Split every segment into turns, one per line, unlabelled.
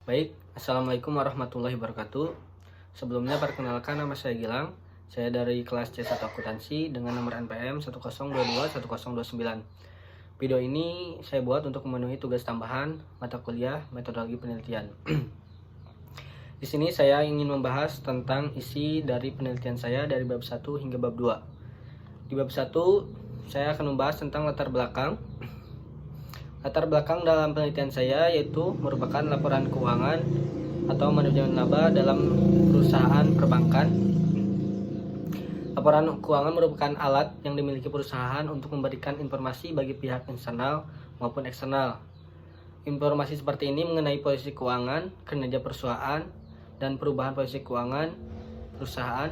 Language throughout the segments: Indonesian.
Baik, Assalamualaikum warahmatullahi wabarakatuh. Sebelumnya perkenalkan, nama saya Gilang. Saya dari kelas C1 Akuntansi dengan nomor NPM 10221029. Video ini saya buat untuk memenuhi tugas tambahan mata kuliah metodologi penelitian. Di sini saya ingin membahas tentang isi dari penelitian saya dari bab 1 hingga bab 2. Di bab 1 saya akan membahas tentang latar belakang. Latar belakang dalam penelitian saya yaitu merupakan laporan keuangan atau manajemen laba dalam perusahaan perbankan. Laporan keuangan merupakan alat yang dimiliki perusahaan untuk memberikan informasi bagi pihak internal maupun eksternal. Informasi seperti ini mengenai posisi keuangan, kinerja perusahaan, dan perubahan posisi keuangan perusahaan.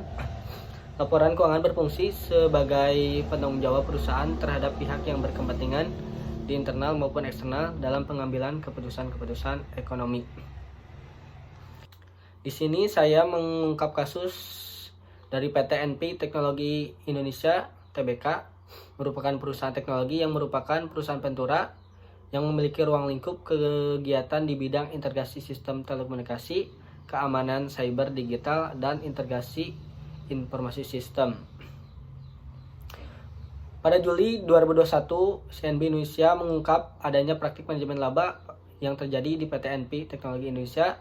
Laporan keuangan berfungsi sebagai penanggung jawab perusahaan terhadap pihak yang berkepentingan di internal maupun eksternal dalam pengambilan keputusan-keputusan ekonomi. Di sini saya mengungkap kasus dari PT NP Teknologi Indonesia (TBK), merupakan perusahaan teknologi yang merupakan perusahaan Ventura yang memiliki ruang lingkup kegiatan di bidang integrasi sistem telekomunikasi, keamanan cyber digital, dan integrasi informasi sistem. Pada Juli 2021, CNB Indonesia mengungkap adanya praktik manajemen laba yang terjadi di PT NP Teknologi Indonesia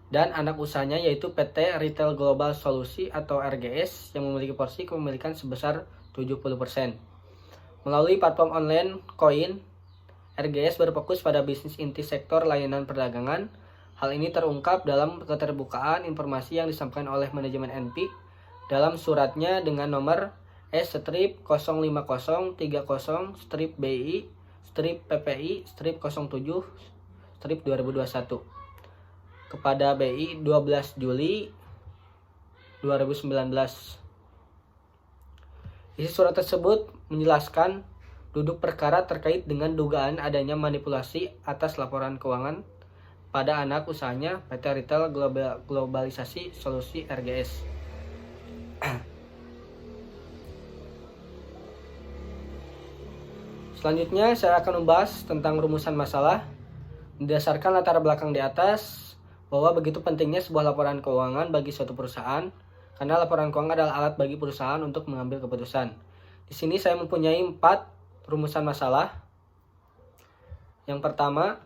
dan anak usahanya yaitu PT Retail Global Solusi atau RGS yang memiliki porsi kepemilikan sebesar 70%. Melalui platform online Koin, RGS berfokus pada bisnis inti sektor layanan perdagangan. Hal ini terungkap dalam keterbukaan informasi yang disampaikan oleh manajemen NP dalam suratnya dengan nomor S-5030-BI-PPI-PPI-07-2021 kepada BI 12 Juli 2019. Isi surat tersebut menjelaskan duduk perkara terkait dengan dugaan adanya manipulasi atas laporan keuangan pada anak usahanya PT Retail Globalisasi Solusi RGS. Selanjutnya saya akan membahas tentang rumusan masalah. Berdasarkan latar belakang di atas, bahwa begitu pentingnya sebuah laporan keuangan bagi suatu perusahaan, karena laporan keuangan adalah alat bagi perusahaan untuk mengambil keputusan. Di sini saya mempunyai 4 rumusan masalah. Yang pertama,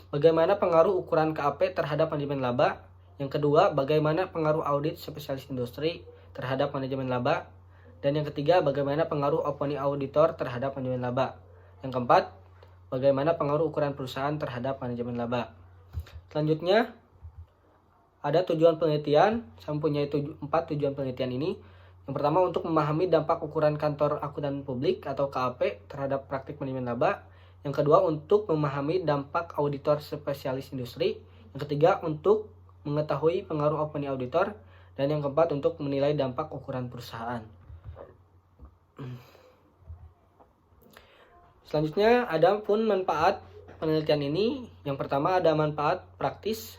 bagaimana pengaruh ukuran KAP terhadap manajemen laba. Yang kedua, bagaimana pengaruh audit spesialis industri terhadap manajemen laba. Dan yang ketiga, bagaimana pengaruh opini auditor terhadap manajemen laba. Yang keempat, bagaimana pengaruh ukuran perusahaan terhadap manajemen laba. Selanjutnya, ada tujuan penelitian. Saya mempunyai 4 tujuan penelitian ini. Yang pertama, untuk memahami dampak ukuran kantor akuntan publik atau KAP terhadap praktik manajemen laba. Yang kedua, untuk memahami dampak auditor spesialis industri. Yang ketiga, untuk mengetahui pengaruh opini auditor. Dan yang keempat, untuk menilai dampak ukuran perusahaan. Selanjutnya, ada pun manfaat penelitian ini. Yang pertama, ada manfaat praktis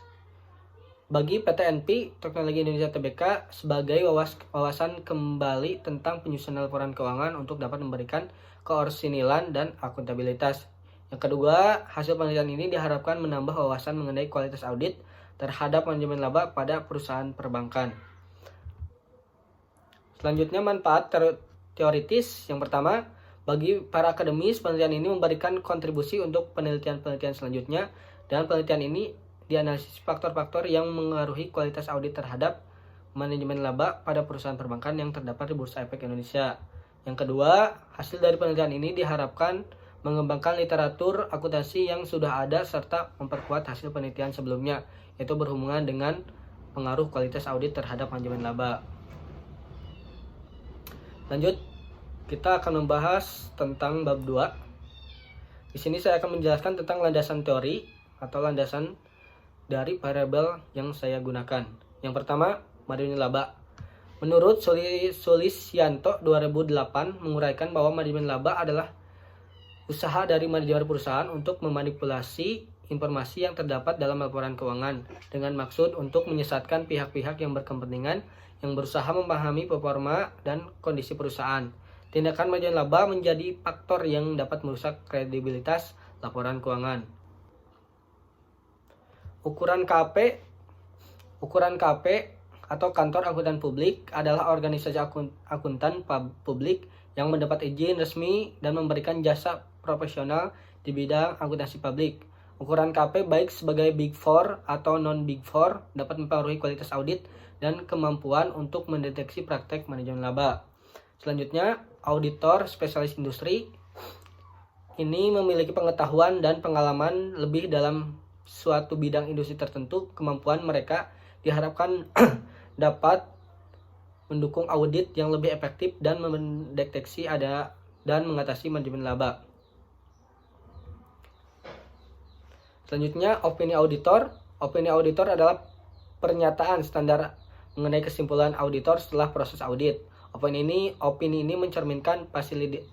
bagi PT NP Teknologi Indonesia (TBK) sebagai wawasan kembali tentang penyusunan laporan keuangan untuk dapat memberikan keorsinilan dan akuntabilitas. Yang kedua, hasil penelitian ini diharapkan menambah wawasan mengenai kualitas audit terhadap manajemen laba pada perusahaan perbankan. Selanjutnya, manfaat teoritis. Yang pertama, bagi para akademis, penelitian ini memberikan kontribusi untuk penelitian-penelitian selanjutnya, dan penelitian ini dianalisis faktor-faktor yang mengaruhi kualitas audit terhadap manajemen laba pada perusahaan perbankan yang terdapat di Bursa Efek Indonesia. Yang kedua, hasil dari penelitian ini diharapkan mengembangkan literatur akuntansi yang sudah ada serta memperkuat hasil penelitian sebelumnya, yaitu berhubungan dengan pengaruh kualitas audit terhadap manajemen laba. Lanjut, kita akan membahas tentang bab 2. Di sini saya akan menjelaskan tentang landasan teori atau landasan dari variabel yang saya gunakan. Yang pertama, manajemen laba. Menurut Sulistyanto 2008 menguraikan bahwa manajemen laba adalah usaha dari manajemen perusahaan untuk memanipulasi informasi yang terdapat dalam laporan keuangan dengan maksud untuk menyesatkan pihak-pihak yang berkepentingan yang berusaha memahami performa dan kondisi perusahaan. Tindakan manajemen laba menjadi faktor yang dapat merusak kredibilitas laporan keuangan. Ukuran KAP atau Kantor Akuntan Publik adalah organisasi akuntan publik yang mendapat izin resmi dan memberikan jasa profesional di bidang akuntansi publik. Ukuran KAP baik sebagai Big Four atau non-Big Four dapat mempengaruhi kualitas audit dan kemampuan untuk mendeteksi praktek manajemen laba. Selanjutnya, auditor spesialis industri ini memiliki pengetahuan dan pengalaman lebih dalam suatu bidang industri tertentu. Kemampuan mereka diharapkan dapat mendukung audit yang lebih efektif dan mendeteksi dan mengatasi manajemen laba. Selanjutnya, opini auditor. Opini auditor adalah pernyataan standar mengenai kesimpulan auditor setelah proses audit. Opini ini mencerminkan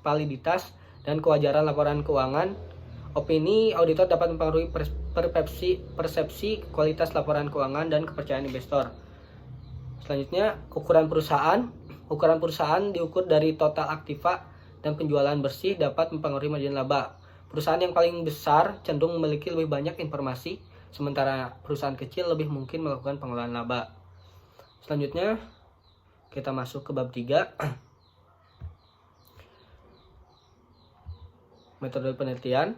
validitas dan kewajaran laporan keuangan. Opini auditor dapat mempengaruhi persepsi kualitas laporan keuangan dan kepercayaan investor. Selanjutnya, ukuran perusahaan. Ukuran perusahaan diukur dari total aktiva dan penjualan bersih dapat mempengaruhi margin laba. Perusahaan yang paling besar cenderung memiliki lebih banyak informasi, sementara perusahaan kecil lebih mungkin melakukan pengelolaan laba. Selanjutnya, kita masuk ke bab 3. Metode penelitian.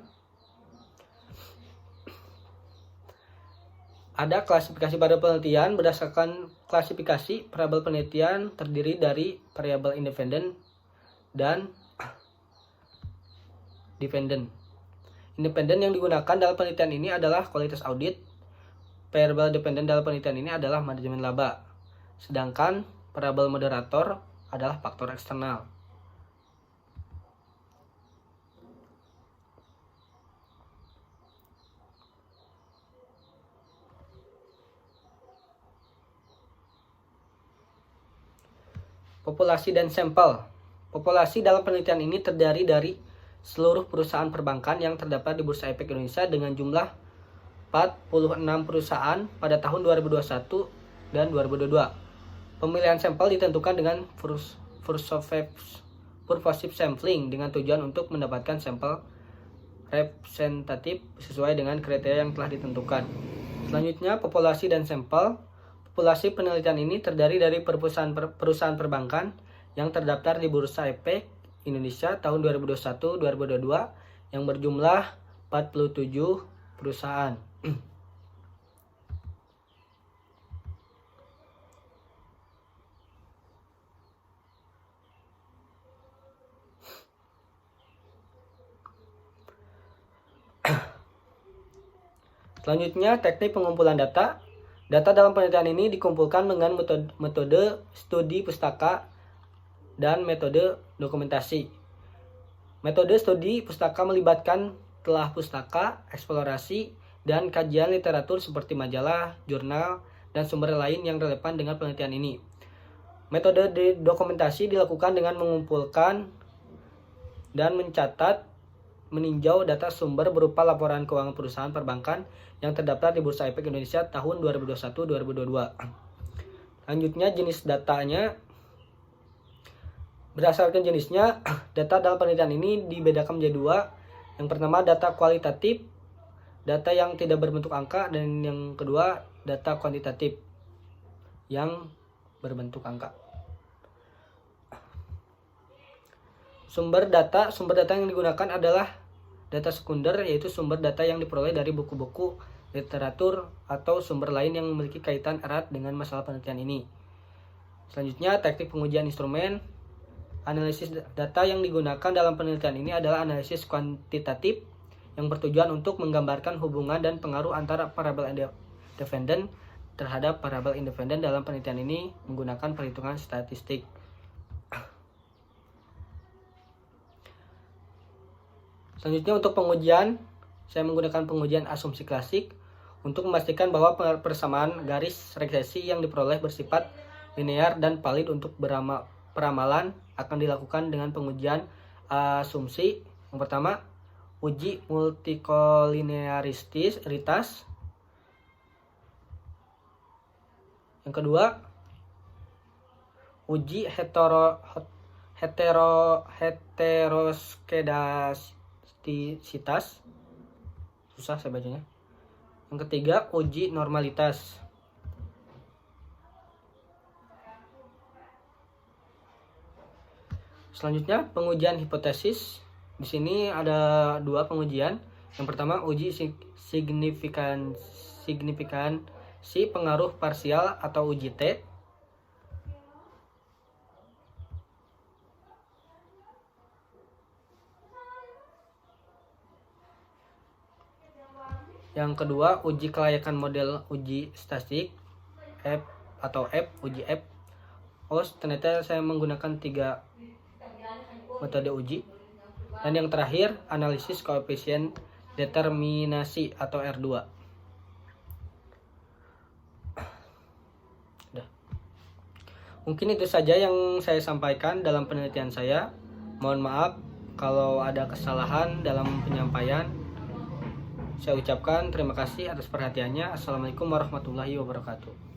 Ada klasifikasi variabel penelitian. Berdasarkan klasifikasi, variabel penelitian terdiri dari variabel independen dan dependen. Independen yang digunakan dalam penelitian ini adalah kualitas audit. Variabel dependen dalam penelitian ini adalah manajemen laba. Sedangkan variabel moderator adalah faktor eksternal. Populasi dan sampel. Populasi dalam penelitian ini terdiri dari seluruh perusahaan perbankan yang terdapat di Bursa Efek Indonesia dengan jumlah 46 perusahaan pada tahun 2021 dan 2022. Pemilihan sampel ditentukan dengan purposive sampling dengan tujuan untuk mendapatkan sampel representatif sesuai dengan kriteria yang telah ditentukan. Selanjutnya, populasi dan sampel. Populasi penelitian ini terdiri dari perusahaan perbankan yang terdaftar di Bursa Efek Indonesia tahun 2021-2022 yang berjumlah 47 perusahaan. Selanjutnya, teknik pengumpulan data. Data dalam penelitian ini dikumpulkan dengan metode studi pustaka dan metode dokumentasi. Metode studi pustaka melibatkan telah pustaka, eksplorasi, dan kajian literatur seperti majalah, jurnal, dan sumber lain yang relevan dengan penelitian ini. Metode dokumentasi dilakukan dengan mengumpulkan dan mencatat, meninjau data sumber berupa laporan keuangan perusahaan perbankan yang terdaftar di Bursa Efek Indonesia tahun 2021-2022. Lanjutnya, jenis datanya. Berdasarkan jenisnya, data dalam penelitian ini dibedakan menjadi 2. Yang pertama, data kualitatif, data yang tidak berbentuk angka, dan yang kedua, data kuantitatif yang berbentuk angka. Sumber data yang digunakan adalah data sekunder, yaitu sumber data yang diperoleh dari buku-buku, literatur, atau sumber lain yang memiliki kaitan erat dengan masalah penelitian ini. Selanjutnya, teknik pengujian instrumen. Analisis data yang digunakan dalam penelitian ini adalah analisis kuantitatif yang bertujuan untuk menggambarkan hubungan dan pengaruh antara variabel dependen terhadap variabel independen. Dalam penelitian ini menggunakan perhitungan statistik. Selanjutnya, untuk pengujian, saya menggunakan pengujian asumsi klasik untuk memastikan bahwa persamaan garis regresi yang diperoleh bersifat linear dan valid. Untuk peramalan akan dilakukan dengan pengujian asumsi. Yang pertama, uji multikolinearitas. Yang kedua, uji heteroskedastisitas. Susah saya bacanya. Yang ketiga, uji normalitas. Selanjutnya, pengujian hipotesis. Di sini ada 2 pengujian. Yang pertama, uji signifikansi pengaruh parsial atau uji T. Yang kedua, uji kelayakan model uji statistik uji F. Ternyata saya menggunakan 3 metode uji. Dan yang terakhir, analisis koefisien determinasi atau R2. Mungkin itu saja yang saya sampaikan dalam penelitian saya. Mohon maaf kalau ada kesalahan dalam penyampaian. Saya ucapkan terima kasih atas perhatiannya. Assalamualaikum warahmatullahi wabarakatuh.